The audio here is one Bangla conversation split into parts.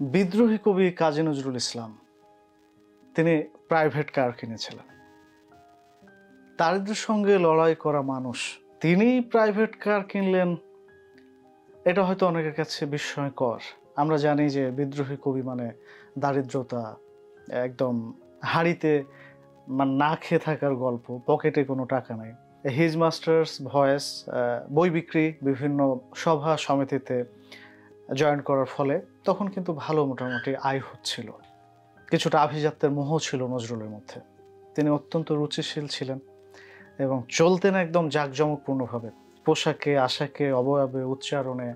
বিদ্রোহী কবি কাজী নজরুল ইসলাম তিনি প্রাইভেট কার কিনেছিলেন। দারিদ্র্যের সঙ্গে লড়াই করা মানুষ তিনি প্রাইভেট কার কিনলেন, এটা হয়তো অনেকের কাছে বিস্ময়কর। আমরা জানি যে বিদ্রোহী কবি মানে দারিদ্রতা, একদম হাড়িতে না খেয়ে থাকার গল্প, পকেটে কোনো টাকা নেই। হিজ মাস্টার্স ভয়েস বই বিক্রি, বিভিন্ন সভা সমিতিতে জয়েন করার ফলে তখন কিন্তু ভালো মোটামুটি আয় হচ্ছিল। কিছুটা আভিজাত্যের মোহ ছিল নজরুলের মধ্যে। তিনি অত্যন্ত রুচিশীল ছিলেন এবং চলতেন একদম জাঁকজমকপূর্ণভাবে, পোশাকে, আশাকে, অবয়বে, উচ্চারণে,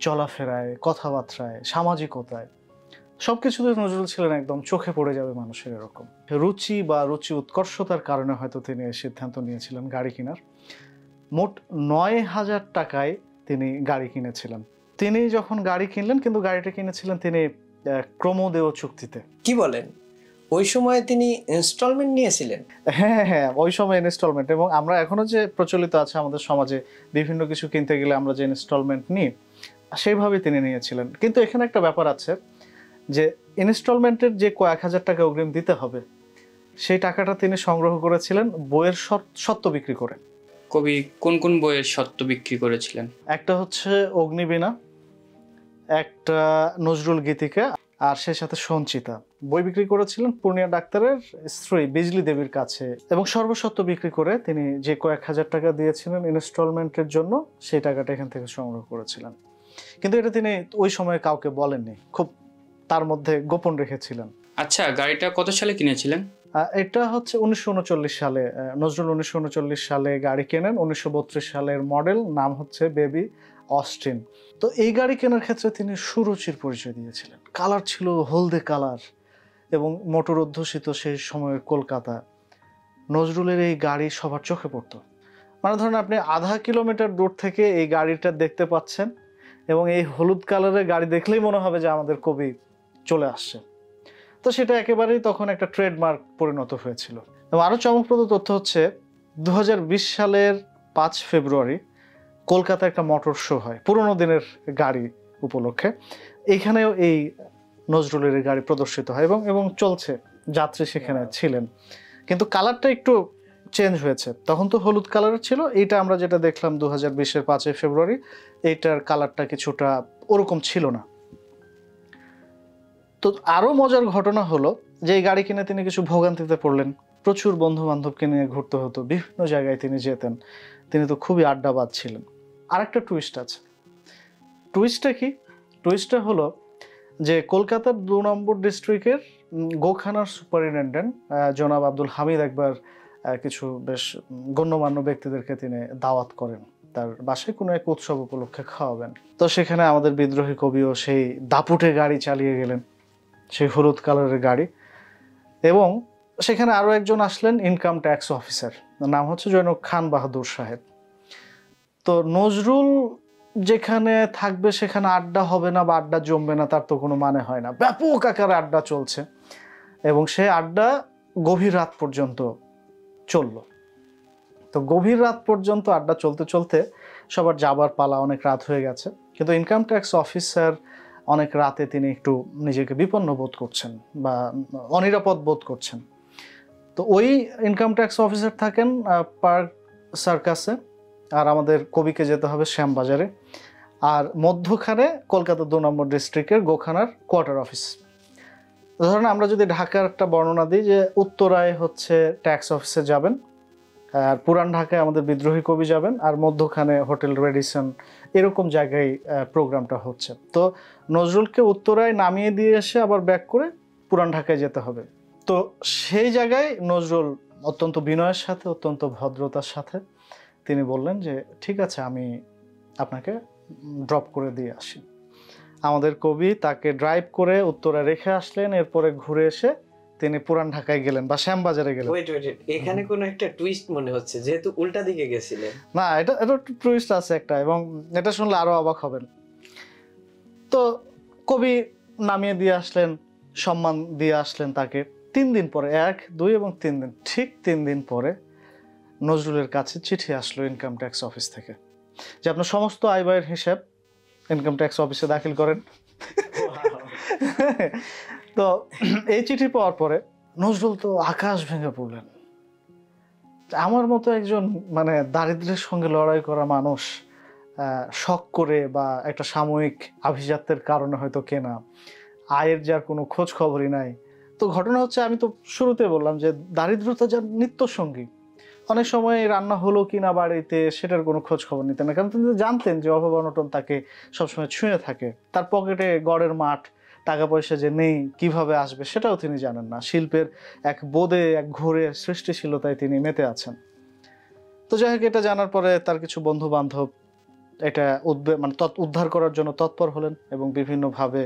চলাফেরায়, কথাবার্তায়, সামাজিকতায়, সবকিছুতে নজরুল ছিলেন একদম চোখে পড়ে যাবে মানুষের এরকম। রুচি বা রুচি উৎকর্ষতার কারণে হয়তো তিনি এই সিদ্ধান্ত নিয়েছিলেন গাড়ি কেনার। মোট 9,000 টাকায় তিনি গাড়ি কিনেছিলেন। তিনি যখন গাড়ি কিনলেন, কিন্তু গাড়িটা কিনেছিলেন তিনি ক্রমদেয় চুক্তিতে। কি বলেন, ওই সময় তিনি ইনস্টলমেন্ট নিয়েছিলেন? হ্যাঁ, ওই সময় ইনস্টলমেন্ট। এবং আমরা এখনো যে প্রচলিত আছে আমাদের সমাজে, বিভিন্ন কিছু কিনতে গেলে আমরা যে ইনস্টলমেন্ট নিই, সেইভাবে তিনি নিয়েছিলেন। কিন্তু এখানে একটা ব্যাপার আছে যে ইনস্টলমেন্টের যে কয়েক হাজার টাকা অগ্রিম দিতে হবে, সেই টাকাটা তিনি সংগ্রহ করেছিলেন বইয়ের স্বত্ব বিক্রি করে। কবি কোন কোন বইয়ের স্বত্ব বিক্রি করেছিলেন? একটা হচ্ছে অগ্নিবীণা, একটা নজরুল গীতিকা, আর সে সাথে সঞ্চিতা। বই বিক্রি করেছিলেন পূর্ণিয়া ডাক্তারের স্ত্রী বিজলি দেবীর কাছে, এবং সর্বস্বত্ব বিক্রি করে তিনি যে কয়েক হাজার টাকা দিয়েছিলেন ইনস্টলমেন্টের জন্য, সেই টাকাটা এখান থেকে সংগ্রহ করেছিলেন। কিন্তু এটা তিনি ওই সময় কাউকে বলেননি, খুব তার মধ্যে গোপন রেখেছিলেন। আচ্ছা, গাড়িটা কত সালে কিনেছিলেন? এটা হচ্ছে 1939 সালে। নজরুল 1939 সালে গাড়ি কেনেন। 1932 সালের মডেল, নাম হচ্ছে বেবি অস্টিন। তো এই গাড়ি কেনার ক্ষেত্রে তিনি সুরুচির পরিচয় দিয়েছিলেন। কালার ছিল হলদে কালার, এবং মোটর অধ্যুষিত সেই সময়ের কলকাতা, নজরুলের এই গাড়ি সবার চোখে পড়তো। মানে ধরেন আপনি আধা কিলোমিটার দূর থেকে এই গাড়িটা দেখতে পাচ্ছেন, এবং এই হলুদ কালারের গাড়ি দেখলেই মনে হবে যে আমাদের কবি চলে আসছে। তো সেটা একেবারেই তখন একটা ট্রেডমার্ক পরিণত হয়েছিল। এবং আরও চমকপ্রদ তথ্য হচ্ছে 2020 সালের 5 ফেব্রুয়ারি কলকাতা একটা মোটর শো হয় পুরোনো দিনের গাড়ি উপলক্ষে। এইখানেও এই নজরুলের গাড়ি প্রদর্শিত হয় এবং চলছে, যাত্রী সেখানে ছিলেন। কিন্তু কালারটা একটু চেঞ্জ হয়েছে। তখন তো হলুদ কালারের ছিল, এইটা আমরা যেটা দেখলাম 2020-এর 5 ফেব্রুয়ারি, এইটার কালারটা কিছুটা ওরকম ছিল না। তো আরও মজার ঘটনা হলো যে এই গাড়ি কিনে তিনি কিছু ভোগান্তিতে পড়লেন। প্রচুর বন্ধু বান্ধবকে নিয়ে ঘুরতে হতো, বিভিন্ন জায়গায় তিনি যেতেন। তিনি তো খুবই আড্ডাবাজ ছিলেন। আরেকটা টুইস্ট আছে। টুইস্টটা কি? টুইস্টটা হলো যে কলকাতার 2 নম্বর ডিস্ট্রিক্টের গোখানার সুপারিনটেন্ডেন্ট জনাব আব্দুল হামিদ একবার কিছু বেশ গণ্যমান্য ব্যক্তিদেরকে তিনি দাওয়াত করেন, তার বাসায় কোনো এক উৎসব উপলক্ষে খাওয়াবেন। তো সেখানে আমাদের বিদ্রোহী কবিও সেই দাপুটে গাড়ি চালিয়ে গেলেন, সেই হলুদ কালারের গাড়ি। এবং সেখানে আরও একজন আসলেন, ইনকাম ট্যাক্স অফিসার, নাম হচ্ছে জৈনক খান বাহাদুর সাহেব। তো নজরুল যেখানে থাকবে সেখানে আড্ডা হবে না বা আড্ডা জমবে না তার তো কোনো মানে হয় না। ব্যাপক আকারে আড্ডা চলছে, এবং সে আড্ডা গভীর রাত পর্যন্ত চলল। তো গভীর রাত পর্যন্ত আড্ডা চলতে চলতে সবার যাবার পালা, অনেক রাত হয়ে গেছে। কিন্তু ইনকাম ট্যাক্স অফিসার অনেক রাতে তিনি একটু নিজেকে বিপন্ন বোধ করছেন বা অনিরাপদ বোধ করছেন। তো ওই ইনকাম ট্যাক্স অফিসার থাকেন পার্ক সার্কাসে, আর আমাদের কবিকে যেতে হবে শ্যামবাজারে, আর মধ্যখানে কলকাতা 2 নম্বর ডিস্ট্রিক্টের গোখানার কোয়ার্টার অফিস। ধরেন আমরা যদি ঢাকার একটা বর্ণনা দিই, যে উত্তরায় হচ্ছে ট্যাক্স অফিসে যাবেন, আর পুরান ঢাকায় আমাদের বিদ্রোহী কবি যাবেন, আর মধ্যখানে হোটেল রেডিসন, এরকম জায়গায় প্রোগ্রামটা হচ্ছে। তো নজরুলকে উত্তরায় নামিয়ে দিয়ে এসে আবার ব্যাক করে পুরান ঢাকায় যেতে হবে। তো সেই জায়গায় নজরুল অত্যন্ত বিনয়ের সাথে, অত্যন্ত ভদ্রতার সাথে তিনি বললেন যে ঠিক আছে, আমি আপনাকে ড্রপ করে দিয়ে আসি। আমাদের কবি তাকে ড্রাইভ করে উত্তরায় রেখে আসলেন। এরপরে ঘুরে এসে তিনি পুরান ঢাকায় গেলেন বা শ্যামবাজারে গেলেন। এখানে কোনো একটা টুইস্ট মনে হচ্ছে, যেহেতু উল্টা দিকে গেছিলেন। না, এটা টুইস্ট আছে একটা, এবং এটা শুনলে আরো অবাক হবেন। তো কবি নামিয়ে দিয়ে আসলেন, সম্মান দিয়ে আসলেন তাকে। 3 দিন পরে, 1, 2 এবং 3 দিন, ঠিক 3 দিন পরে নজরুলের কাছে চিঠি আসলো ইনকাম ট্যাক্স অফিস থেকে, যে আপনার সমস্ত আয় ব্যয়ের হিসাব ইনকাম ট্যাক্স অফিসে দাখিল করেন। তো এই চিঠি পাওয়ার পরে নজরুল তো আকাশ ভেঙে পড়লেন। আমার মতো একজন মানে দারিদ্র্যের সঙ্গে লড়াই করা মানুষ, শখ করে বা একটা সাময়িক আভিজাত্যের কারণে হয়তো কেনা, আয়ের যার কোনো খোঁজ খবরই নাই। তো ঘটনা হচ্ছে, আমি তো শুরুতে বললাম যে দারিদ্রতা যার নিত্য সঙ্গী, অনেক সময় রান্না হলো কিনা বাড়িতে সেটার কোনো খোঁজ খবর নিতেন না, কারণ তিনি জানতেন যে অভাব অনটন তাকে সবসময় ছুঁয়ে থাকে। তার পকেটে গড়ের মাঠ, টাকা পয়সা যে নেই কিভাবে আসবে সেটাও তিনি জানেন না। শিল্পের এক বোধে এক ঘোরে সৃষ্টিশীলতায় তিনি মেতে আছেন। তো যাই হোক, এটা জানার পরে তার কিছু বন্ধু বান্ধব এটা উদ্ধার করার জন্য তৎপর হলেন এবং বিভিন্নভাবে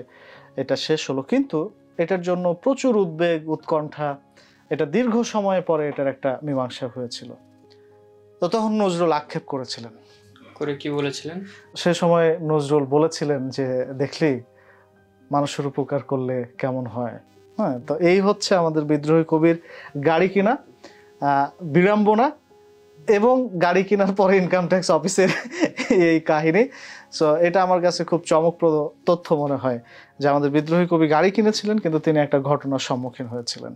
এটা শেষ হলো। কিন্তু এটার জন্য প্রচুর উদ্বেগ, উৎকণ্ঠা, এটা দীর্ঘ সময় পরে এটার একটা মীমাংসা হয়েছিল। তো তখন নজরুল আক্ষেপ করেছিলেন। করে কি বলেছিলেন? সে সময় নজরুল বলেছিলেন যে, দেখলি মানুষের উপকার করলে কেমন হয়। হ্যাঁ, তো এই হচ্ছে আমাদের বিদ্রোহী কবির গাড়ি কিনা, বিড়ম্বনা এবং গাড়ি কেনার পরে ইনকাম ট্যাক্স অফিসের এই কাহিনী। সো এটা আমার কাছে খুব চমকপ্রদ তথ্য মনে হয় যে আমাদের বিদ্রোহী কবি গাড়ি কিনেছিলেন, কিন্তু তিনি একটা ঘটনার সম্মুখীন হয়েছিলেন।